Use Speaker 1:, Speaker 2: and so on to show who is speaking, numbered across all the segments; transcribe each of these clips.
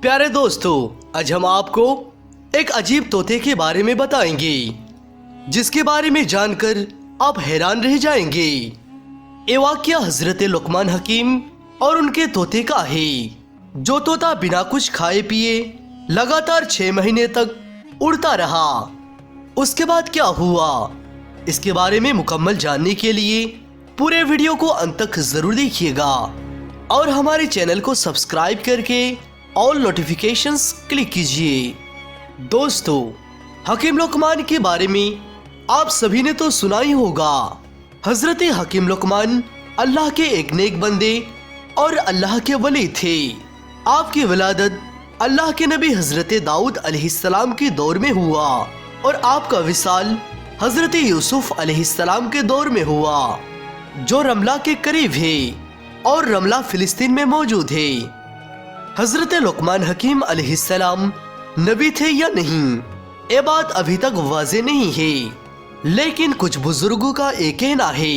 Speaker 1: प्यारे दोस्तों, आज हम आपको एक अजीब तोते के बारे में बताएंगे जिसके बारे में जानकर आप हैरान रह जाएंगे। ये वाक़या हजरत लुकमान हकीम और उनके तोते का है। जो तोता बिना कुछ खाए पिए लगातार 6 महीने तक उड़ता रहा। उसके बाद क्या हुआ, इसके बारे में मुकम्मल जानने के लिए पूरे वीडियो को अंत तक जरूर देखिएगा और हमारे चैनल को सब्सक्राइब करके ऑल नोटिफिकेशंस क्लिक कीजिए। दोस्तों, हकीम लुकमान के बारे में आप सभी ने तो सुना ही होगा। हजरत हकीम लुकमान अल्लाह के एक नेक बंदे और अल्लाह के वली थे। आपकी विलादत अल्लाह के नबी हजरत दाऊद अलैहिस्सलाम के दौर में हुआ और आपका विसाल हजरत यूसुफ अलैहिस्सलाम के दौर में हुआ, जो रमला के करीब है और रमला फिलिस्तीन में मौजूद है। हजरत लुकमान हकीम अलैहिस्सलाम नबी थे या नहीं, ये बात अभी तक वाज़ेह नहीं है, लेकिन कुछ बुजुर्गों का ये कहना है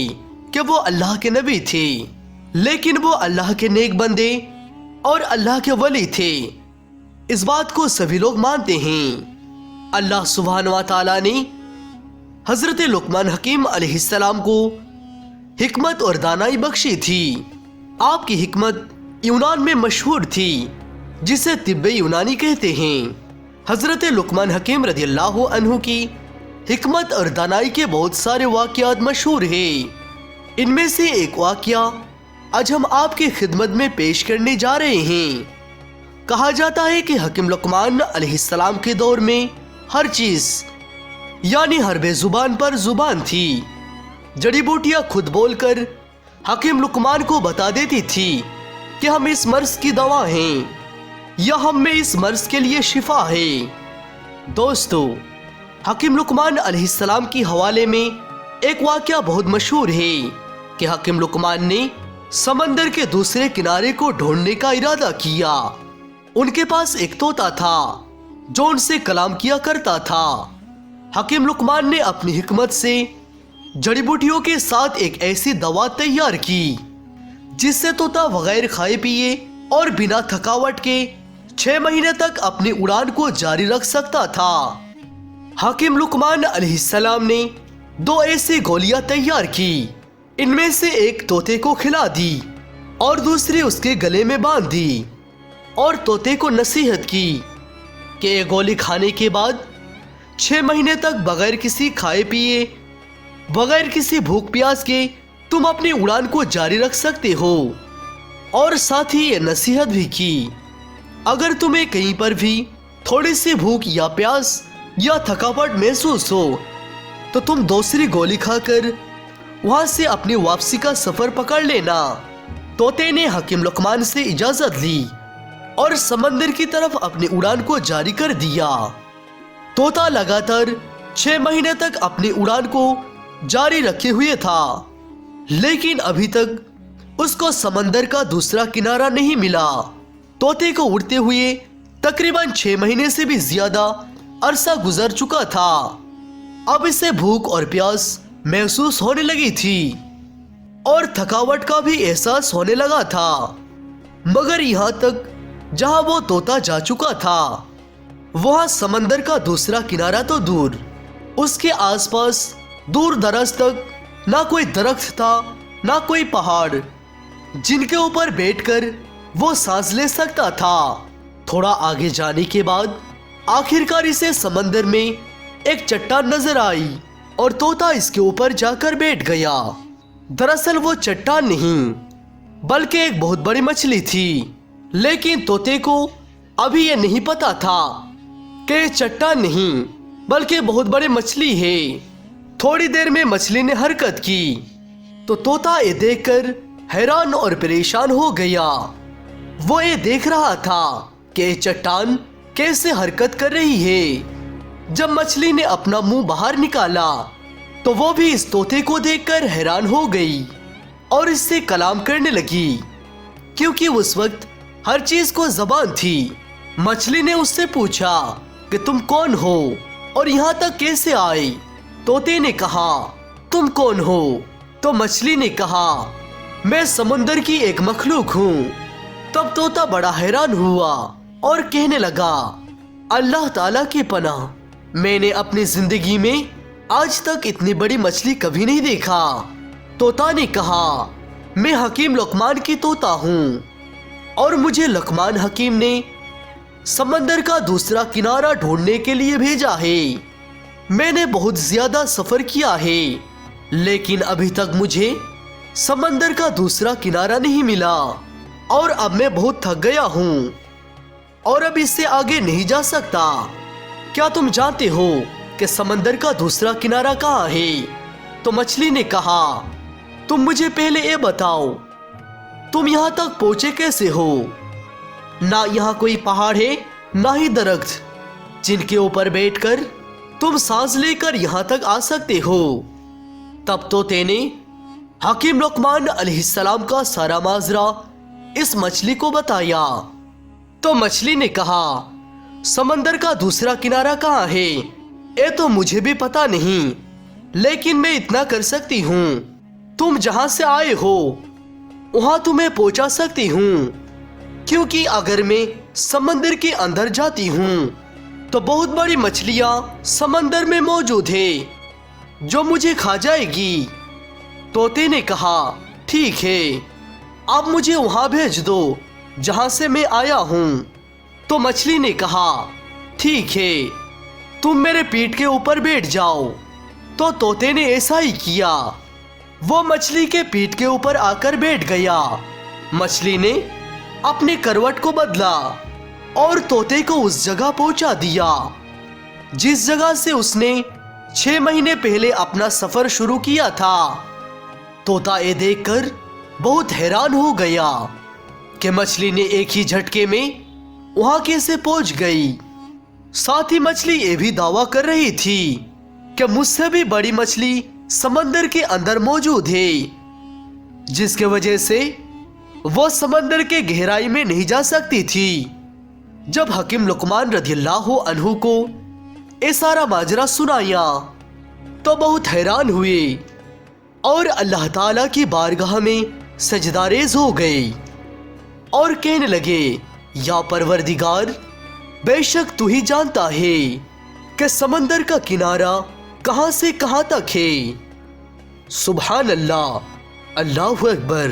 Speaker 1: कि वो अल्लाह के नबी थे, लेकिन वो अल्लाह के नेक बंदे और अल्लाह के वली थे। इस बात को सभी लोग मानते हैं। अल्लाह सुब्हानहू व तआला ने हजरत लुकमान हकीम अलैहिस्सलाम को हिकमत और दानाई बख्शी थी। आपकी हिकमत यूनान में मशहूर थी, जिसे तिब्बे यूनानी कहते हैं। हजरत लुकमान हकीम रदियल्लाहु अन्हु की हिकमत और दानाई के बहुत सारे वाक़यात मशहूर हैं। इनमें से एक वाक़या आज हम आपकी खिदमत में पेश करने जा रहे हैं। कहा जाता है कि हकीम लुकमान अलैहिस्सलाम के दौर में हर चीज यानी हर बेजुबान पर जुबान थी। जड़ी बूटियां खुद बोलकर हकीम लुकमान को बता देती थी कि हम इस मर्ज की दवा हैं या हम में इस मर्ज के लिए शिफा है। दोस्तों, हकीम लुकमान अलैहिस्सलाम की हवाले में एक वाक़या बहुत मशहूर है कि हकीम लुकमान ने समंदर के दूसरे किनारे को ढूंढने का इरादा किया। उनके पास एक तोता था जो उनसे कलाम किया करता था। हकीम लुकमान ने अपनी हिकमत से जड़ी बूटियों के साथ एक ऐसी दवा तैयार की जिससे तोता बगैर खाए पिए और बिना थकावट के 6 महीने तक अपनी उड़ान को जारी रख सकता था। हकीम लुकमान अलैहिस्सलाम ने 2 ऐसी गोलियां तैयार की। इनमें से एक तोते को खिला दी और दूसरी उसके गले में बांध दी और तोते को नसीहत की कि ये गोली खाने के बाद 6 महीने तक बगैर किसी खाए पिए, बगैर किसी भूख प्यास के तुम अपनी उड़ान को जारी रख सकते हो। और साथ ही ये नसीहत भी की, अगर तुम्हें कहीं पर भी थोड़ी सी भूख या प्यास या थकावट महसूस हो तो तुम दूसरी गोली खाकर वहां से अपनी वापसी का सफर पकड़ लेना। तोते ने हकीम लुकमान से इजाजत ली और समंदर की तरफ अपनी उड़ान को जारी कर दिया। तोता लगातार 6 महीने तक अपनी उड़ान को जारी रखे हुए था, लेकिन अभी तक उसको समंदर का दूसरा किनारा नहीं मिला। तोते को उड़ते हुए तकरीबन 6 महीने से भी ज्यादा अरसा गुजर चुका था। अब इसे भूख और प्यास महसूस होने लगी थी और थकावट का भी एहसास होने लगा था, मगर यहाँ तक जहाँ वो तोता जा चुका था वहाँ समंदर का दूसरा किनारा तो दूर, उसके आसपास दूर दराज तक ना कोई दरख्त था ना कोई पहाड़ जिनके ऊपर बैठकर वो सांस ले सकता था। थोड़ा आगे जाने के बाद आखिरकार इसे समंदर में एक चट्टान नजर आई और तोता इसके ऊपर जाकर बैठ गया। दरअसल वो चट्टान नहीं बल्कि एक बहुत बड़ी मछली थी, लेकिन तोते को अभी ये नहीं पता था कि ये चट्टान नहीं बल्कि बहुत बड़ी मछली है। थोड़ी देर में मछली ने हरकत की तो तोता ये देखकर हैरान और परेशान हो गया। वो ये देख रहा था कि ये चट्टान कैसे हरकत कर रही है। जब मछली ने अपना मुंह बाहर निकाला तो वो भी इस तोते को देखकर हैरान हो गई और इससे कलाम करने लगी, क्योंकि उस वक्त हर चीज को जबान थी। मछली ने उससे पूछा कि तुम कौन हो और यहाँ तक कैसे आए। तोते ने कहा तुम कौन हो? तो मछली ने कहा मैं समुंदर की एक मखलूक हूँ। तब तोता बड़ा हैरान हुआ اور کہنے لگا اللہ تعالیٰ کی پناہ، میں نے اپنی زندگی میں آج تک اتنی بڑی مچھلی کبھی نہیں دیکھا۔ طوطا نے کہا میں حکیم لقمان کی طوطا ہوں اور مجھے لقمان حکیم نے سمندر کا دوسرا کنارہ ڈھونڈنے کے لیے بھیجا ہے۔ میں نے بہت زیادہ سفر کیا ہے لیکن ابھی تک مجھے سمندر کا دوسرا کنارہ نہیں ملا اور اب میں بہت تھک گیا ہوں اور اب اس سے آگے نہیں جا سکتا۔ کیا تم جانتے ہو کہ سمندر کا دوسرا کنارہ کہاں ہے؟ تو مچھلی نے کہا تم مجھے پہلے یہ بتاؤ تم یہاں تک پہنچے کیسے ہو؟ نہ یہاں کوئی پہاڑ ہے نہ ہی درخت جن کے اوپر بیٹھ کر تم سانس لے کر یہاں تک آ سکتے ہو۔ تب طوطے نے حکیم لقمان علیہ السلام کا سارا ماجرا اس مچھلی کو بتایا۔ تو مچھلی نے کہا سمندر کا دوسرا کنارہ کہاں ہے یہ تو مجھے بھی پتا نہیں، لیکن میں اتنا کر سکتی ہوں تم جہاں سے آئے ہو وہاں تمہیں پہنچا سکتی ہوں، کیونکہ اگر میں سمندر کے اندر جاتی ہوں تو بہت بڑی مچھلیاں سمندر میں موجود ہے جو مجھے کھا جائے گی۔ طوطے نے کہا ٹھیک ہے اب مجھے وہاں بھیج دو جہاں سے میں آیا ہوں۔ تو مچھلی نے کہا ٹھیک ہے تم میرے پیٹھ کے اوپر بیٹھ جاؤ۔ تو طوطے نے ایسا ہی کیا، وہ مچھلی کے پیٹھ کے اوپر آ کر بیٹھ گیا۔ مچھلی نے اپنے کروٹ کو بدلا اور طوطے کو اس جگہ پہنچا دیا جس جگہ سے اس نے 6 مہینے پہلے اپنا سفر شروع کیا تھا۔ طوطا یہ دیکھ کر بہت حیران ہو گیا کہ مچھلی نے ایک ہی جھٹکے میں وہاں کیسے پہنچ گئی۔ ساتھ ہی مچھلی یہ بھی دعویٰ کر رہی تھی کہ مجھ سے بھی بڑی مچھلی سمندر کے اندر موجود ہے، جس کی وجہ سے وہ سمندر کے گہرائی میں نہیں جا سکتی تھی۔ جب حکیم لقمان رضی اللہ عنہ کو یہ سارا ماجرا سنایا تو بہت حیران ہوئے اور اللہ تعالیٰ کی بارگاہ میں سجدہ ریز ہو گئے اور کہنے لگے یا پروردگار، بے شک تو ہی جانتا ہے کہ سمندر کا کنارہ کہاں سے کہاں تک ہے۔ سبحان اللہ، اللہ اکبر۔